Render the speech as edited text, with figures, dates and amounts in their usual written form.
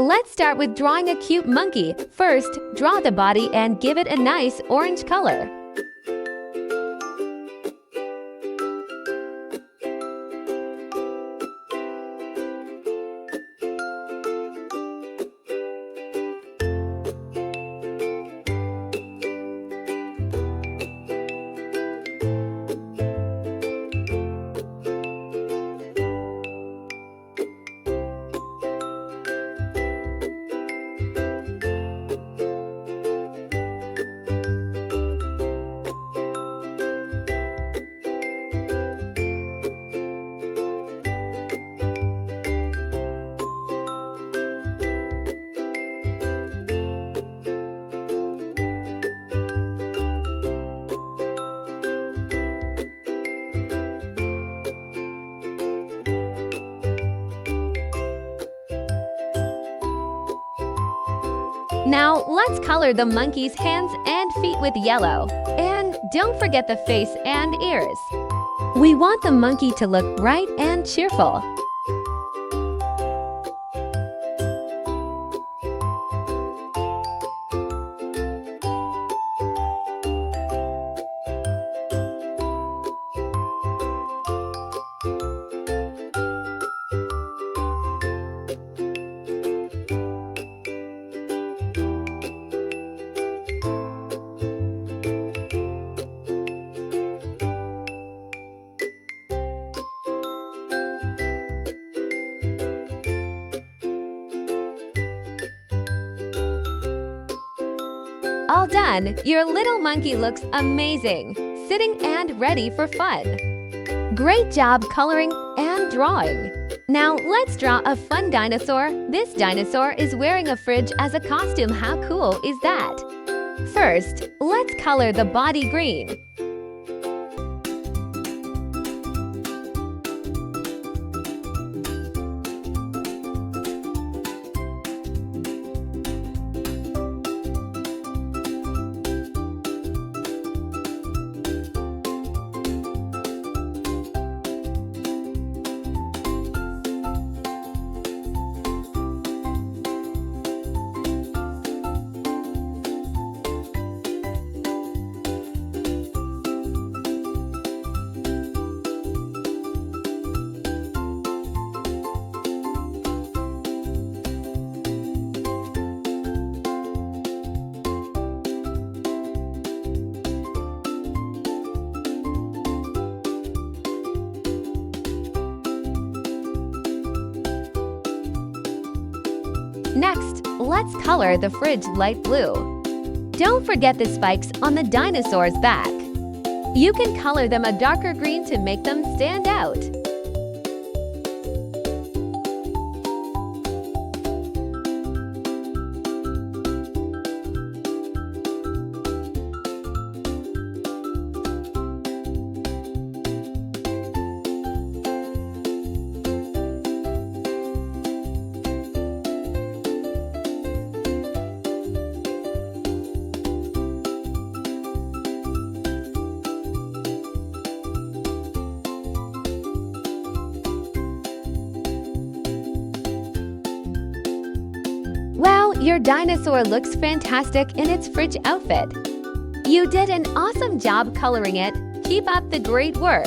Let's start with drawing a cute monkey. First, draw the body and give it a nice orange color. Now, let's color the monkey's hands and feet with yellow. And don't forget the face and ears. We want the monkey to look bright and cheerful. All done! Your little monkey looks amazing, sitting and ready for fun. Great job coloring and drawing. Now let's draw a fun dinosaur. This dinosaur is wearing a fridge as a costume. How cool is that? First, let's color the body green. Next, let's color the fridge light blue. Don't forget the spikes on the dinosaur's back. You can color them a darker green to make them stand out. Wow, your dinosaur looks fantastic in its fridge outfit. You did an awesome job coloring it. Keep up the great work.